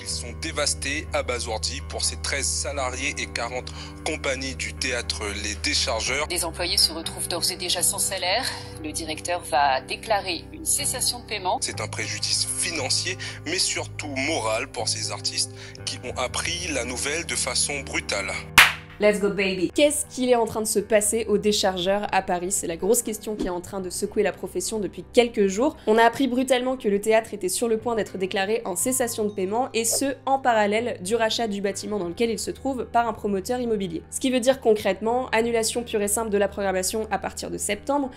Ils sont dévastés, abasourdis pour ces 13 salariés et 40 compagnies du théâtre Les Déchargeurs. Les employés se retrouvent d'ores et déjà sans salaire. Le directeur va déclarer une cessation de paiement. C'est un préjudice financier, mais surtout moral pour ces artistes qui ont appris la nouvelle de façon brutale. Let's go baby! Qu'est-ce qu'il est en train de se passer au Déchargeur à Paris? C'est la grosse question qui est en train de secouer la profession depuis quelques jours. On a appris brutalement que le théâtre était sur le point d'être déclaré en cessation de paiement, et ce, en parallèle du rachat du bâtiment dans lequel il se trouve par un promoteur immobilier. Ce qui veut dire concrètement, annulation pure et simple de la programmation à partir de septembre,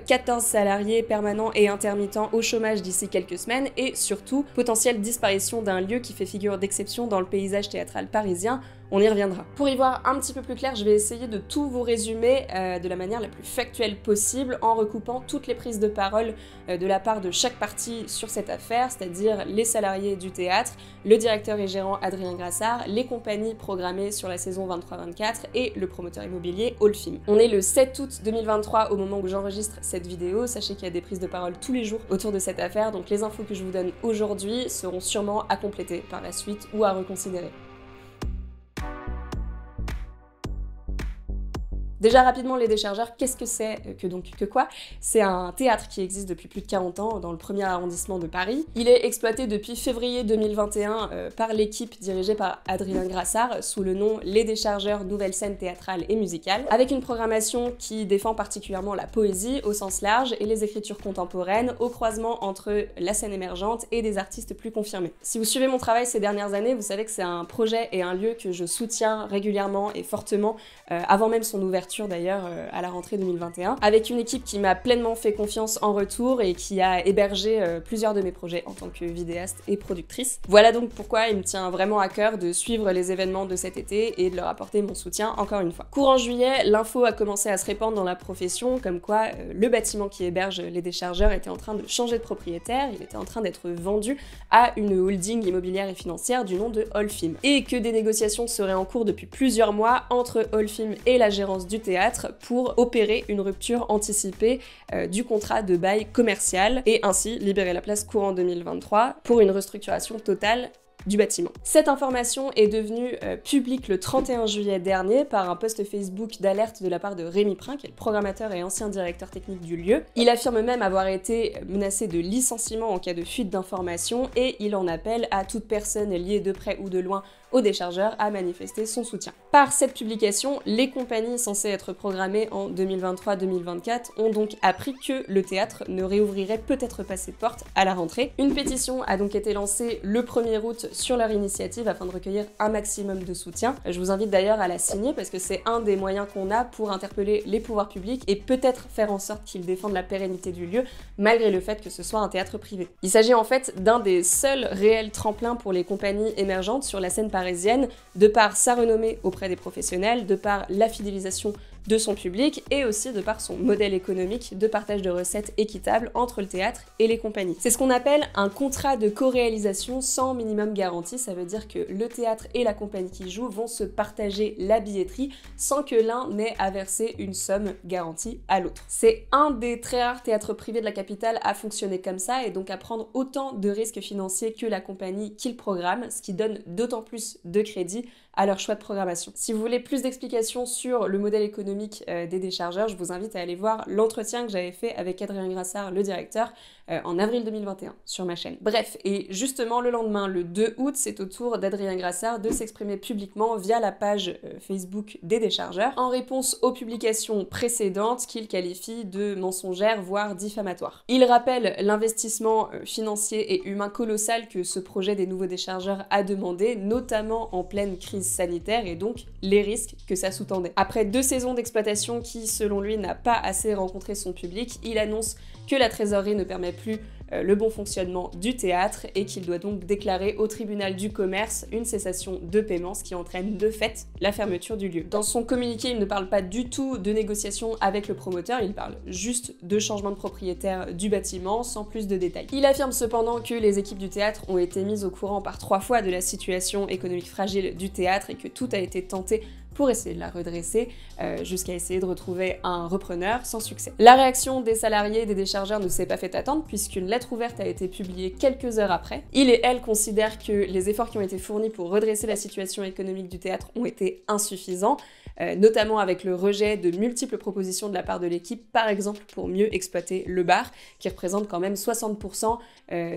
14 salariés permanents et intermittents au chômage d'ici quelques semaines, et surtout, potentielle disparition d'un lieu qui fait figure d'exception dans le paysage théâtral parisien. On y reviendra. Pour y voir un petit peu plus clair, je vais essayer de tout vous résumer de la manière la plus factuelle possible en recoupant toutes les prises de parole de la part de chaque partie sur cette affaire, c'est-à-dire les salariés du théâtre, le directeur et gérant Adrien Grassard, les compagnies programmées sur la saison 23-24 et le promoteur immobilier Allfilm. On est le 7 août 2023 au moment où j'enregistre cette vidéo. Sachez qu'il y a des prises de parole tous les jours autour de cette affaire, donc les infos que je vous donne aujourd'hui seront sûrement à compléter par la suite ou à reconsidérer. Déjà rapidement, les Déchargeurs, qu'est-ce que c'est que quoi? C'est un théâtre qui existe depuis plus de 40 ans dans le 1er arrondissement de Paris. Il est exploité depuis février 2021 par l'équipe dirigée par Adrien Grassard sous le nom Les Déchargeurs, nouvelle scène théâtrale et musicale, avec une programmation qui défend particulièrement la poésie au sens large et les écritures contemporaines au croisement entre la scène émergente et des artistes plus confirmés. Si vous suivez mon travail ces dernières années, vous savez que c'est un projet et un lieu que je soutiens régulièrement et fortement avant même son ouverture d'ailleurs à la rentrée 2021, avec une équipe qui m'a pleinement fait confiance en retour et qui a hébergé plusieurs de mes projets en tant que vidéaste et productrice. Voilà donc pourquoi il me tient vraiment à cœur de suivre les événements de cet été et de leur apporter mon soutien encore une fois. Courant juillet, l'info a commencé à se répandre dans la profession comme quoi le bâtiment qui héberge les Déchargeurs était en train de changer de propriétaire, il était en train d'être vendu à une holding immobilière et financière du nom de Allfilm, et que des négociations seraient en cours depuis plusieurs mois entre Allfilm et la gérance du théâtre pour opérer une rupture anticipée du contrat de bail commercial et ainsi libérer la place courant 2023 pour une restructuration totale du bâtiment. Cette information est devenue publique le 31 juillet dernier par un post Facebook d'alerte de la part de Rémi Prin, qui est le programmateur et ancien directeur technique du lieu. Il affirme même avoir été menacé de licenciement en cas de fuite d'informations et il en appelle à toute personne liée de près ou de loin aux Déchargeurs à manifester son soutien. Par cette publication, les compagnies censées être programmées en 2023-2024 ont donc appris que le théâtre ne réouvrirait peut-être pas ses portes à la rentrée. Une pétition a donc été lancée le 1er août sur leur initiative afin de recueillir un maximum de soutien. Je vous invite d'ailleurs à la signer parce que c'est un des moyens qu'on a pour interpeller les pouvoirs publics et peut-être faire en sorte qu'ils défendent la pérennité du lieu malgré le fait que ce soit un théâtre privé. Il s'agit en fait d'un des seuls réels tremplins pour les compagnies émergentes sur la scène parisienne, de par sa renommée auprès des professionnels, de par la fidélisation de son public et aussi de par son modèle économique de partage de recettes équitable entre le théâtre et les compagnies. C'est ce qu'on appelle un contrat de co-réalisation sans minimum garanti. Ça veut dire que le théâtre et la compagnie qui joue vont se partager la billetterie sans que l'un n'ait à verser une somme garantie à l'autre. C'est un des très rares théâtres privés de la capitale à fonctionner comme ça et donc à prendre autant de risques financiers que la compagnie qui le programme, ce qui donne d'autant plus de crédit à leur choix de programmation. Si vous voulez plus d'explications sur le modèle économique des Déchargeurs, je vous invite à aller voir l'entretien que j'avais fait avec Adrien Grassard, le directeur, en avril 2021 sur ma chaîne. Bref, et justement le lendemain, le 2 août, c'est au tour d'Adrien Grassard de s'exprimer publiquement via la page Facebook des Déchargeurs en réponse aux publications précédentes qu'il qualifie de mensongères, voire diffamatoires. Il rappelle l'investissement financier et humain colossal que ce projet des nouveaux Déchargeurs a demandé, notamment en pleine crise sanitaire et donc les risques que ça sous-tendait. Après 2 saisons d'exploitation qui, selon lui, n'a pas assez rencontré son public, il annonce que la trésorerie ne permet plus le bon fonctionnement du théâtre et qu'il doit donc déclarer au tribunal du commerce une cessation de paiement, ce qui entraîne de fait la fermeture du lieu. Dans son communiqué, il ne parle pas du tout de négociation avec le promoteur, il parle juste de changement de propriétaire du bâtiment sans plus de détails. Il affirme cependant que les équipes du théâtre ont été mises au courant par 3 fois de la situation économique fragile du théâtre et que tout a été tenté pour essayer de la redresser jusqu'à essayer de retrouver un repreneur sans succès. La réaction des salariés et des déchargeurs ne s'est pas fait attendre puisqu'une lettre ouverte a été publiée quelques heures après. Ils et elles considèrent que les efforts qui ont été fournis pour redresser la situation économique du théâtre ont été insuffisants, notamment avec le rejet de multiples propositions de la part de l'équipe, par exemple pour mieux exploiter le bar, qui représente quand même 60%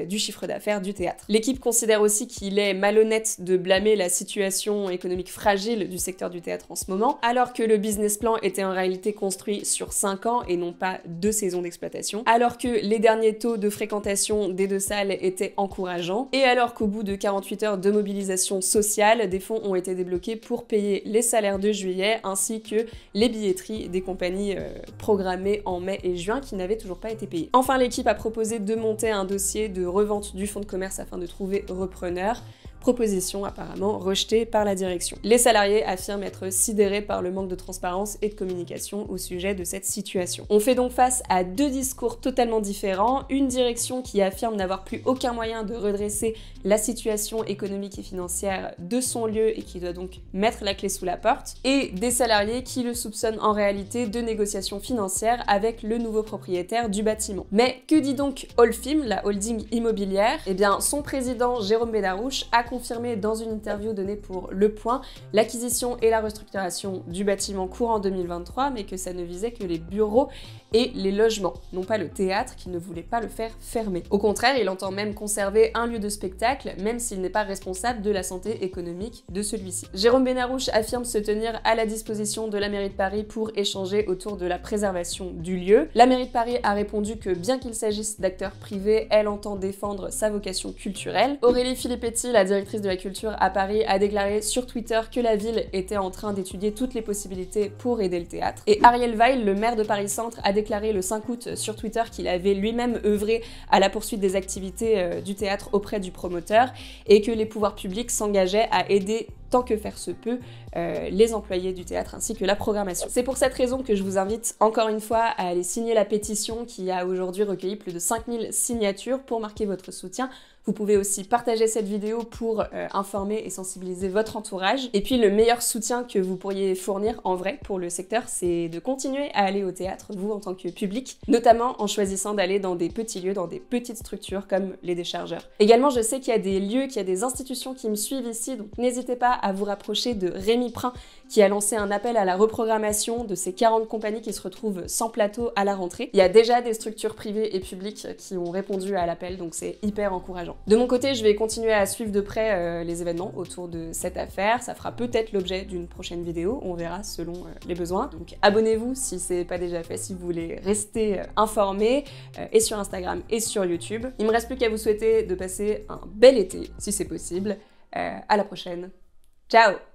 du chiffre d'affaires du théâtre. L'équipe considère aussi qu'il est malhonnête de blâmer la situation économique fragile du secteur du théâtre en ce moment, alors que le business plan était en réalité construit sur 5 ans et non pas 2 saisons d'exploitation, alors que les derniers taux de fréquentation des 2 salles étaient encourageants, et alors qu'au bout de 48 heures de mobilisation sociale, des fonds ont été débloqués pour payer les salaires de juillet ainsi que les billetteries des compagnies programmées en mai et juin qui n'avaient toujours pas été payées. Enfin, l'équipe a proposé de monter un dossier de revente du fonds de commerce afin de trouver repreneur. Proposition apparemment rejetée par la direction. Les salariés affirment être sidérés par le manque de transparence et de communication au sujet de cette situation. On fait donc face à 2 discours totalement différents, une direction qui affirme n'avoir plus aucun moyen de redresser la situation économique et financière de son lieu et qui doit donc mettre la clé sous la porte, et des salariés qui le soupçonnent en réalité de négociations financières avec le nouveau propriétaire du bâtiment. Mais que dit donc Holcim, la holding immobilière? Eh bien, son président Jérôme Benarouche a confirmé dans une interview donnée pour Le Point l'acquisition et la restructuration du bâtiment courant 2023, mais que ça ne visait que les bureaux et les logements, non pas le théâtre qui ne voulait pas le faire fermer. Au contraire, il entend même conserver un lieu de spectacle, même s'il n'est pas responsable de la santé économique de celui-ci. Jérôme Benarouche affirme se tenir à la disposition de la mairie de Paris pour échanger autour de la préservation du lieu. La mairie de Paris a répondu que bien qu'il s'agisse d'acteurs privés, elle entend défendre sa vocation culturelle. Aurélie Filippetti, la directrice de la culture à Paris, a déclaré sur Twitter que la ville était en train d'étudier toutes les possibilités pour aider le théâtre. Et Ariel Weil, le maire de Paris Centre, a déclaré le 5 août sur Twitter qu'il avait lui-même œuvré à la poursuite des activités du théâtre auprès du promoteur et que les pouvoirs publics s'engageaient à aider tant que faire se peut les employés du théâtre ainsi que la programmation. C'est pour cette raison que je vous invite encore une fois à aller signer la pétition qui a aujourd'hui recueilli plus de 5000 signatures pour marquer votre soutien. Vous pouvez aussi partager cette vidéo pour informer et sensibiliser votre entourage. Et puis le meilleur soutien que vous pourriez fournir en vrai pour le secteur, c'est de continuer à aller au théâtre, vous en tant que public, notamment en choisissant d'aller dans des petits lieux, dans des petites structures comme les déchargeurs. Également, je sais qu'il y a des lieux, qu'il y a des institutions qui me suivent ici, donc n'hésitez pas à vous rapprocher de Rémi Prin qui a lancé un appel à la reprogrammation de ces 40 compagnies qui se retrouvent sans plateau à la rentrée. Il y a déjà des structures privées et publiques qui ont répondu à l'appel, donc c'est hyper encourageant. De mon côté, je vais continuer à suivre de près les événements autour de cette affaire. Ça fera peut-être l'objet d'une prochaine vidéo, on verra selon les besoins. Donc abonnez-vous si c'est pas déjà fait, si vous voulez rester informé, et sur Instagram et sur YouTube. Il me reste plus qu'à vous souhaiter de passer un bel été, si c'est possible. À la prochaine. Ciao!